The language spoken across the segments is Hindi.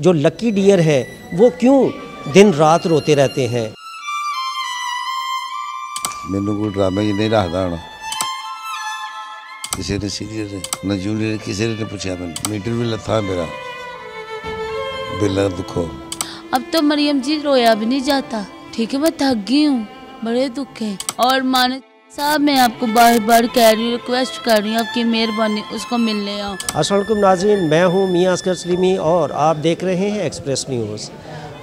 जो लकी डियर है वो क्यों दिन रात रोते रहते हैं। मैनू कोई ड्रामे नहीं रखता होना, किसी ने सीनियर ने न जूनियर किसी ने पूछा, मैंने मीटर भी लथा मेरा बिल दुखो। अब तो मरियम जी रोया भी नहीं जाता, ठीक है मैं थक गई हूँ, बड़े दुख है। और माने साहब मैं आपको बार बार कह रही हूँ, रिक्वेस्ट कर रही हूँ आपकी मेहरबानी उसको मिलने आओ। अस्सलाम वालेकुम नाज़रीन, मैं हूँ मियां असगर सलीमी और आप देख रहे हैं एक्सप्रेस न्यूज़।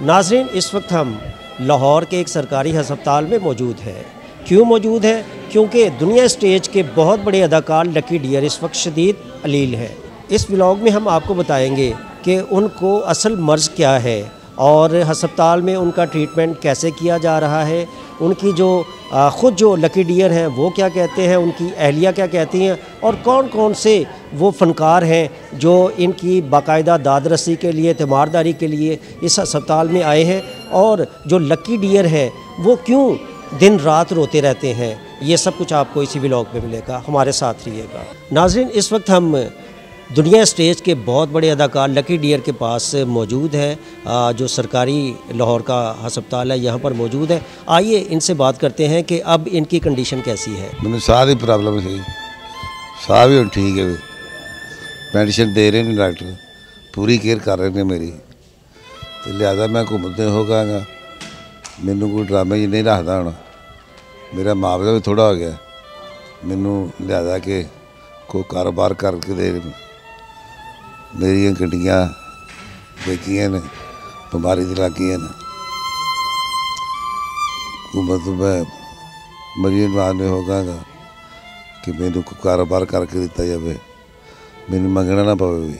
नाज़रीन, इस वक्त हम लाहौर के एक सरकारी हस्पताल में मौजूद हैं। क्यों मौजूद है? क्योंकि दुनिया स्टेज के बहुत बड़े अदाकार लकी डियर इस वक्त शदीद अलील है। इस व्लॉग में हम आपको बताएंगे कि उनको असल मर्ज़ क्या है और हस्पताल में उनका ट्रीटमेंट कैसे किया जा रहा है, उनकी जो ख़ुद जो लकी डियर हैं वो क्या कहते हैं, उनकी अहलिया क्या कहती हैं और कौन कौन से वो फ़नकार हैं जो इनकी बाकायदा दाद रसी के लिए, तीमारदारी के लिए इस हस्पताल में आए हैं। और जो लकी डियर हैं वो क्यों दिन रात रोते रहते हैं, ये सब कुछ आपको इसी व्लॉग में मिलेगा, हमारे साथ रहिएगा। नाज़रीन, इस वक्त हम दुनिया स्टेज के बहुत बड़े अदाकार लकी डियर के पास मौजूद है, जो सरकारी लाहौर का हस्पताल है यहाँ पर मौजूद है। आइए इनसे बात करते हैं कि अब इनकी कंडीशन कैसी है। मैंने साह की प्रॉब्लम थी, साह भी ठीक है, मेडिसिन दे रहे हैं डॉक्टर, पूरी केयर कर रहे हैं मेरी, तो लिहाजा मैं घूमते होगा, मैनू कोई ड्रामे नहीं रखता होना, मेरा मुआवजा भी थोड़ा हो गया, मैनू लिहाजा के कोई कारोबार करके दे, मेरिया गड्डियाँ बेचियां ने, बीमारी से लग गई ने, हुकूमत मैं मरीज मारने होगा कि मैनू कोई कारोबार करके दिता जाए, मैनू मंगना ना पवे,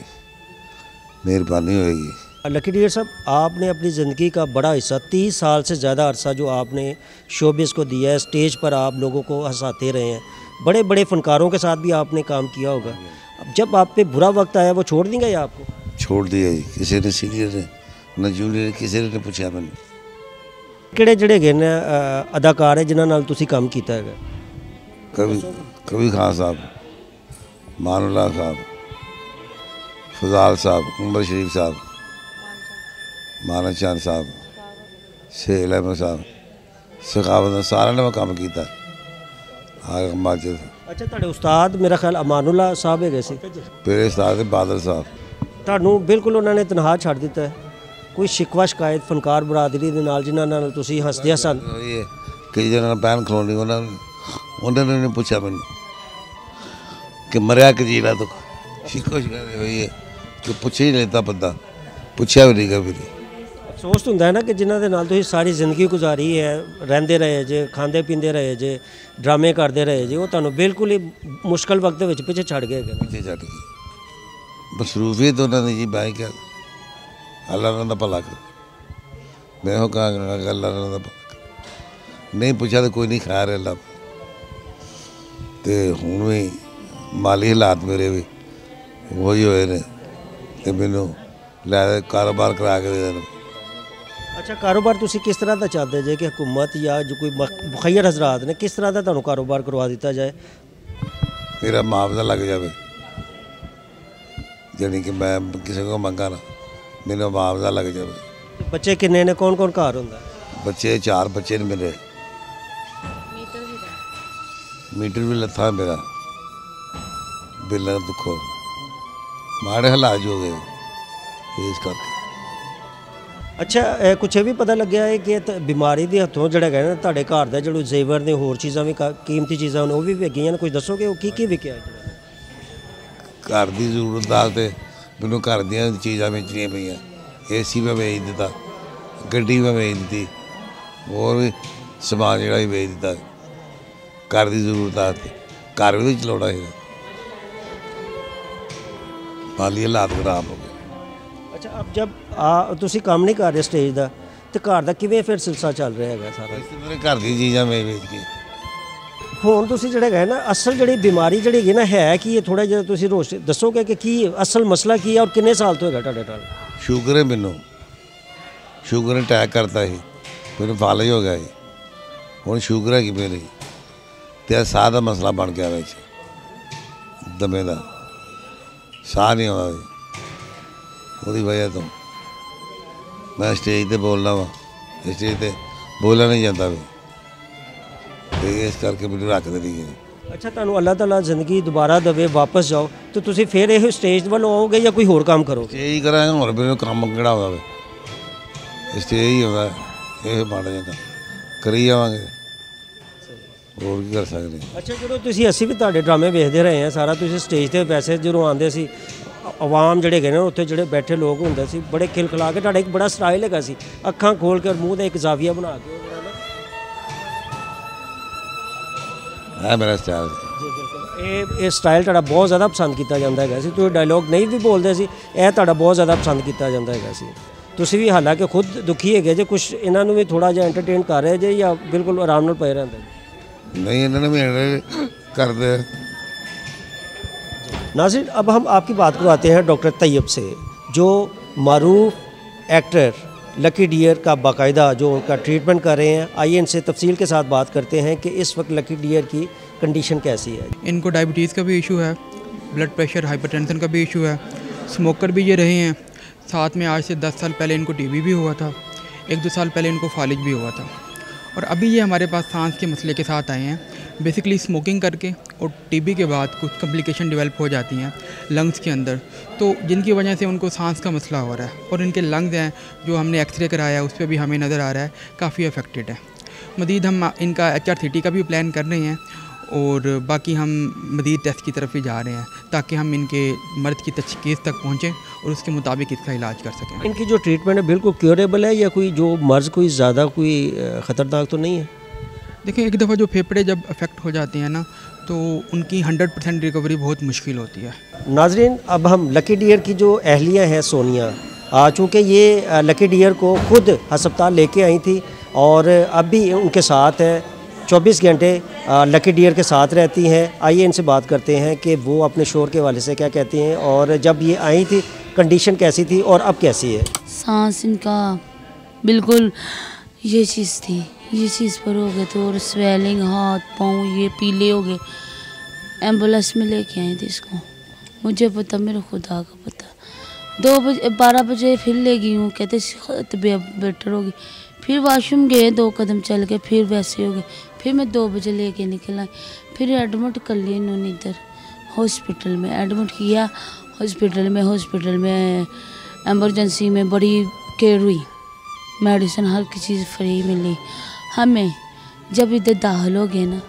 मेहरबानी होएगी। लकी डियर साहब, आपने अपनी ज़िंदगी का बड़ा हिस्सा 30 साल से ज़्यादा अरसा जो आपने शोबिस को दिया है, स्टेज पर आप लोगों को हंसाते रहे हैं, बड़े बड़े फ़नकारों के साथ भी आपने काम किया होगा। अब जब आप पे बुरा वक्त आया वो छोड़ देंगे या आपको? छोड़ दिया जी, किसी ने सीनियर ने न जूनियर किसी ने पूछा मैंने। किहड़े जिहड़े गए ने अदाकार है जिन्हां नाल तुसीं काम कीता है? कभी खान साहब, मानुल्लाह साहब, फजाल साहब, उमर शरीफ साहब, मानक चांद साहब, शेल अहमद साहब, सखावत सारा ने मैं काम किया। माजिद अच्छा, तुहाडे उस्ताद मेरा ख्याल अमानुल्लाह साहब है सी, मेरे उस्ताद बादल साहब, तुहानू बिल्कुल उन्होंने तनहा छड़ दिता है? कोई शिकवा शिकायत फनकार बरादरी दे नाल जिन्हां नाल तुसीं हसदे हसन कई जना पैन खलोनी, उन्होंने नहीं पूछा मैनू कि मरिया कि जीना, तो शिको शिकायत हुई है कि पूछ ही लेता बंदा, पूछा भी नहीं गा मेरी। अफसोस होंदा है ना कि जिन्हां दे नाल तुसीं सारी जिंदगी गुजारी है, रहंदे रहे जे, खांदे पींदे रहे जे, ड्रामे करते रहे जे, वो तुहानू बिल्कुल ही मुश्किल वक्त दे विच पिछे छड़ गए। पिछे छड़ गए, मसरूफियत उन्होंने जी, मैं क्या अल्लाह उन्होंने भला कर, मैं हो कहा अल्लाह उन्होंने भला कर, नहीं पूछा तो कोई नहीं खैर है अल्लाह। तो हुण भी माली हालात मेरे भी वही होए ने, तो मैनू लै कारोबार करा के दे देना। अच्छा, कारोबार तुसीं किस तरह का चाहते जे कि हुकूमत या जो कोई मुखैर हजरात ने किस तरह का तुहानू कारोबार करवा दिता जाए? मेरा मुआवजा लग जाए, यानी कि मैं किसी को मंगा ना, मेरा मुआवजा लग जाए। बच्चे किन्ने ने, कौन कौन घर होंदा? बच्चे 4 बच्चे ने मेरे, मीटर भी लथा मेरा बिल दुखो, माड़े हालात हो गए इस करके। अच्छा, कुछ भी पता लग्या है कि बीमारी के हथों जोड़ा है ना तुहाडे घर दा जो जेवर ने होर चीज़ां भी कीमती चीज़ां ने वो भी विक गई, कुछ दसोगे वो की विकिया? घर की जरूरत वास्ते मैनू घर दियां चीज़ां बेचनियां पईयां, AC में बेच दिता, गड्डी में बेच दी, और भी समान जोड़ा भी बेच दिता, घर की जरूरत वास्ते, घर भी चलाउणा है, माली हालात खराब हो गए। अच्छा, अब जब तुसीं काम नहीं कर रहे स्टेज का, तो घर का किवें फिर सिलसिला चल रहा है सारा? मेरे घर की चीज़ां मैं बेच के हुण तुसीं जिहड़ा है ना असल जिहड़ी बीमारी जिहड़ी है ना है कि थोड़ा जिहा तुसीं रोश दसोगे कि की असल मसला की है और किन्ने साल तो होगा तुहाडे नाल? शुगर है मैनू, शुगर ने अटैक करता ही, मैनू फालज हो गया, हुण शुगर हैगी मेरी, तो साह का मसला बन गया बिच, दमे का साह नहीं आता, वजह तो मैं स्टेज ते बोलना वा, स्टेज ते बोलना नहीं जाता भी, तो इस करके मैंने रख दी है। अच्छा, ਤੁਹਾਨੂੰ ਅੱਲਾਹ ਤਾਲਾ ਜ਼ਿੰਦਗੀ ਦੁਬਾਰਾ ਦੇਵੇ, ਵਾਪਸ ਜਾਓ तो ਤੁਸੀਂ ਫਿਰ ਇਹ ਸਟੇਜ ਵੱਲ ਆਓਗੇ ਜਾਂ ਕੋਈ ਹੋਰ ਕੰਮ ਕਰੋਗੇ? स्टेज ही करांगे, और मेरे काम किहड़ा होगा वे, स्टेज ही होगा, ये माड़ा जिहा काम करी जावांगे, ਹੋਰ ਕੀ ਕਰ ਸਕਦੇ ਹਾਂ। ਅੱਛਾ, ਜਦੋਂ ਤੁਸੀਂ ਅਸੀਂ ਵੀ ਤੁਹਾਡੇ ਡਰਾਮੇ ਵੇਖਦੇ ਰਹੇ ਹਾਂ ਸਾਰਾ, ਤੁਸੀਂ ਸਟੇਜ ਤੇ ਵੈਸੇ ਜਦੋਂ ਆਉਂਦੇ ਸੀ ਆਵਾਮ ਜਿਹੜੇ ਹੈਗੇ ਨੇ ਉੱਥੇ ਜਿਹੜੇ ਬੈਠੇ ਲੋਕ ਹੁੰਦੇ ਸੀ ਬੜੇ ਖਿਲਖਿਲਾ ਕੇ, ਤੁਹਾਡਾ ਇੱਕ ਬੜਾ ਸਟਾਈਲ ਹੈਗਾ ਸੀ, ਅੱਖਾਂ ਖੋਲ ਕੇ ਮੂੰਹ ਤੇ ਇੱਕ ਜ਼ਾਵੀਆ ਬਣਾ ਕੇ, है मेरा स्टाइल। ਜੀ ਬਿਲਕੁਲ, ਇਹ ਸਟਾਈਲ ਤੁਹਾਡਾ ਬਹੁਤ ਜ਼ਿਆਦਾ ਪਸੰਦ ਕੀਤਾ ਜਾਂਦਾ ਹੈਗਾ ਸੀ। ਤੁਸੀਂ ਡਾਇਲੋਗ ਨਹੀਂ ਵੀ ਬੋਲਦੇ ਸੀ, ਇਹ ਤੁਹਾਡਾ ਬਹੁਤ ਜ਼ਿਆਦਾ ਪਸੰਦ ਕੀਤਾ ਜਾਂਦਾ ਹੈਗਾ ਸੀ। ਤੁਸੀਂ ਵੀ ਹਾਲਾਂਕਿ ਖੁਦ ਦੁਖੀ ਹੈਗੇ ਜੇ, ਕੁਝ ਇਹਨਾਂ ਨੂੰ ਵੀ ਥੋੜਾ ਜਿਹਾ ਐਂਟਰਟੇਨ ਕਰ ਰਹੇ ਜੇ ਜਾਂ ਬਿਲकुल ਆਰਾਮ ਨਾਲ ਪਏ ਰਹਿੰਦੇ? नहीं, इन्होंने भी कर दे। नाज़रीन, अब हम आपकी बात करवाते हैं डॉक्टर तैयब से, जो मारूफ एक्टर लकी डियर का बाकायदा जो उनका ट्रीटमेंट कर रहे हैं। आइए इनसे तफसील के साथ बात करते हैं कि इस वक्त लकी डियर की कंडीशन कैसी है। इनको डायबिटीज़ का भी इशू है, ब्लड प्रेशर हाइपरटेंशन का भी इशू है, स्मोकर भी ये रहे हैं, साथ में आज से 10 साल पहले इनको टीबी भी हुआ था, 1-2 साल पहले इनको फालिज भी हुआ था, और अभी ये हमारे पास सांस के मसले के साथ आए हैं। बेसिकली स्मोकिंग करके और टीबी के बाद कुछ कॉम्प्लिकेशन डेवलप हो जाती हैं लंग्स के अंदर, तो जिनकी वजह से उनको सांस का मसला हो रहा है, और इनके लंग्स हैं जो हमने एक्सरे कराया है उस पर भी हमें नज़र आ रहा है काफ़ी अफेक्टेड है। मज़ीद हम इनका HRCT का भी प्लान कर रहे हैं, और बाकी हम मज़ीद टेस्ट की तरफ भी जा रहे हैं ताकि हम इनके मर्द की तशख़ीस तक पहुँचें और उसके मुताबिक इसका इलाज कर सकें। इनकी जो ट्रीटमेंट है बिल्कुल क्योरेबल है या कोई जो मर्ज़ कोई ज़्यादा कोई ख़तरनाक तो नहीं है? देखिए, एक दफ़ा जो फेफड़े जब अफेक्ट हो जाते हैं ना, तो उनकी 100% रिकवरी बहुत मुश्किल होती है। नाजरीन, अब हम लकी डियर की जो अहलिया है सोनिया, चूँकि ये लकी डियर को खुद हस्पताल लेके आई थी और अब भी उनके साथ है, 24 घंटे लकी डियर के साथ रहती हैं। आइए इनसे बात करते हैं कि वो अपने शोर के वाले से क्या कहती हैं, और जब ये आई थी कंडीशन कैसी थी और अब कैसी है। सांस इनका बिल्कुल ये चीज़ थी, ये चीज़ पर हो गए तो, और स्वेलिंग हाथ पाँव ये पीले हो गए। एम्बुलेंस में लेके आई थी इसको, मुझे पता, मेरे खुदा का पता। 12 बजे फिर ले गई हूँ, कहते तबीयत बेटर होगी। फिर वॉशरूम गए, 2 कदम चल के फिर वैसे हो गए। फिर मैं 2 बजे लेके निकल आई, फिर एडमिट कर लिया इन्होंने इधर हॉस्पिटल में, एडमिट किया हॉस्पिटल में एमरजेंसी में बड़ी केयर हुई, मेडिसिन हर चीज़ फ्री मिली हमें। जब इधर दाखिल हो गए ना,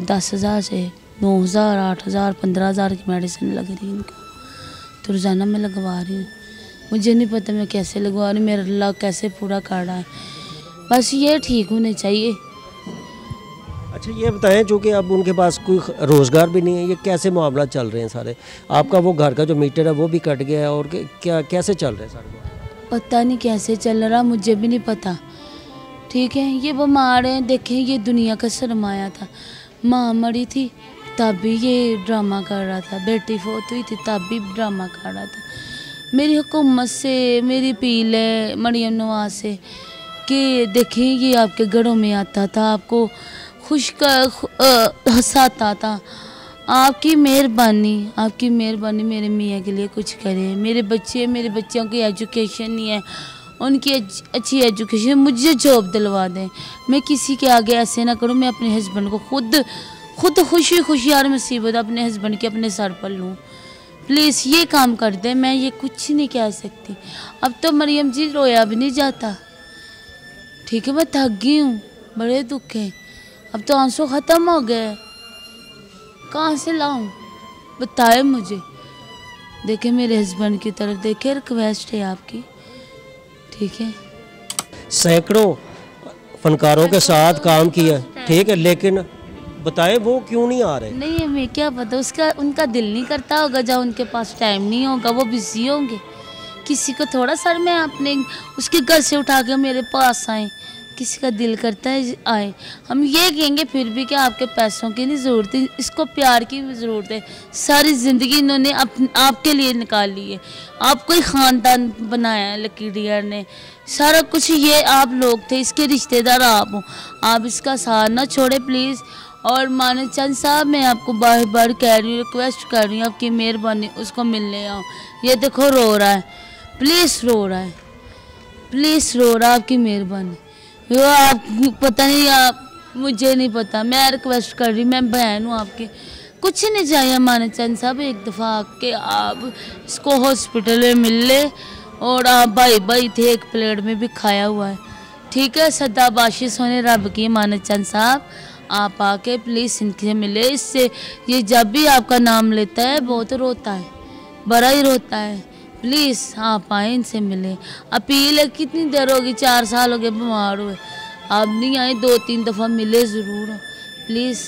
10,000 से 9,000 8,000 15,000 की मेडिसिन लग रही है इनको, तो रोज़ाना मैं लगवा रही हूँ। मुझे नहीं पता मैं कैसे लगवा रही हूँ, मेरा अल्लाह कैसे पूरा कर रहा है, बस ये ठीक होने चाहिए। अच्छा, ये बताएं, जो कि अब उनके पास कोई रोज़गार भी नहीं है, ये कैसे मामला चल रहे हैं सारे? आपका वो घर का जो मीटर है वो भी कट गया है, और क्या कैसे चल रहे हैं सारे? पता नहीं कैसे चल रहा, मुझे भी नहीं पता। ठीक है, ये बीमार हैं, देखें ये दुनिया का सरमाया था। माँ मरी थी तब भी ये ड्रामा कर रहा था, बेटी फोत हुई थी तब भी ड्रामा कर रहा था। मेरी हुकूमत से, मेरी अपील है मरियम नवाज से कि देखें ये आपके घरों में आता था, आपको खुश हंसाता था। आपकी मेहरबानी मेरे मियाँ के लिए कुछ करें। मेरे बच्चों की एजुकेशन नहीं है, उनकी अच्छी एजुकेशन, मुझे जॉब दिलवा दें। मैं किसी के आगे ऐसे ना करूं, मैं अपने हस्बैंड को खुद खुशी और मुसीबत अपने हस्बैंड के अपने सर पर लूँ। प्लीज़ ये काम कर दें, मैं ये कुछ नहीं कह सकती। अब तो मरियम जी रोया भी नहीं जाता, ठीक है, मैं थक गई हूँ, बड़े दुख है। अब तो आंसू ख़त्म हो गए, कहाँ से लाऊं, बताए मुझे। देखे मेरे हस्बैंड की तरफ देखे, रिक्वेस्ट है आपकी, ठीक है। सैकड़ों फनकारों के साथ काम किया, ठीक है, लेकिन बताए वो क्यों नहीं आ रहे? नहीं, हमें क्या पता, उनका दिल नहीं करता होगा, जब उनके पास टाइम नहीं होगा वो बिजी होंगे। किसी को थोड़ा सर मैं अपने उसके घर से उठा के मेरे पास आए, किसी का दिल करता है आए। हम ये कहेंगे फिर भी कि आपके पैसों की नहीं ज़रूरत है, इसको प्यार की भी ज़रूरत है। सारी ज़िंदगी इन्होंने आपके लिए निकाल ली है, आपको ही ख़ानदान बनाया है लकी डियर ने, सारा कुछ ये आप लोग थे, इसके रिश्तेदार आप हो। आप इसका साथ ना छोड़े प्लीज़। और मानव चंद साहब, मैं आपको बार बार कह रही हूँ, रिक्वेस्ट कर रही हूँ, आपकी मेहरबानी उसको मिलने आओ। ये देखो रो रहा है, प्लीज़ रो रहा है, प्लीज़ रोरा, आपकी मेहरबानी। वो आप पता नहीं, आप मुझे नहीं पता, मैं रिक्वेस्ट कर रही, मैं बहन हूँ आपकी। कुछ नहीं चाहिए अमानत चंद साहब, एक दफ़ा आके आप इसको हॉस्पिटल में मिल ले। और आप भाई थे, एक प्लेट में भी खाया हुआ है, ठीक है। सदाबाशी सोने रब की अमानत चंद साहब, आप आके प्लीज़ इनसे मिले। इससे ये जब भी आपका नाम लेता है बहुत रोता है, बड़ा ही रोता है। प्लीज़ आप आए, इनसे मिले। अपील है, कितनी देर होगी, 4 साल हो गए बीमार हुए, आप नहीं आए, 2-3 दफ़ा मिले ज़रूर। प्लीज़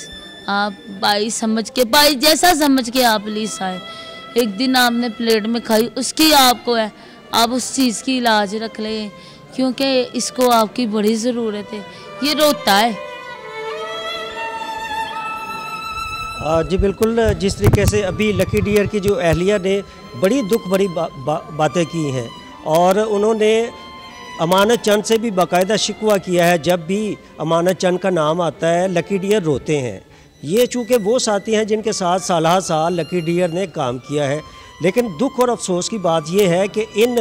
आप भाई समझ के, भाई जैसा समझ के आप प्लीज़ आए। एक दिन आपने प्लेट में खाई, उसकी आपको है, आप उस चीज़ की इलाज रख लें, क्योंकि इसको आपकी बड़ी ज़रूरत है। ये रोता है। जी बिल्कुल, जिस तरीके से अभी लकी डियर की जो अहलिया ने बड़ी दुख भरी बातें की हैं, और उन्होंने अमानत चंद से भी बाकायदा शिकवा किया है। जब भी अमानत चंद का नाम आता है लकी डियर रोते हैं। ये चूँकि वो साथी हैं जिनके साथ साल लकी डियर ने काम किया है, लेकिन दुख और अफसोस की बात यह है कि इन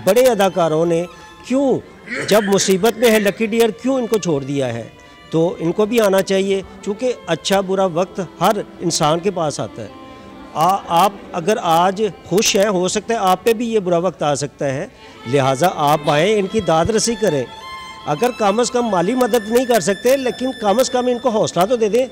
बड़े अदाकारों ने क्यों, जब मुसीबत में है लकी डियर, क्यों इनको छोड़ दिया है। तो इनको भी आना चाहिए, क्योंकि अच्छा बुरा वक्त हर इंसान के पास आता है। आप अगर आज खुश हैं, हो सकता है आप पे भी ये बुरा वक्त आ सकता है, लिहाजा आप आएँ, इनकी दाद रसी करें। अगर कम से कम माली मदद नहीं कर सकते, लेकिन कम से कम इनको हौसला तो दे दें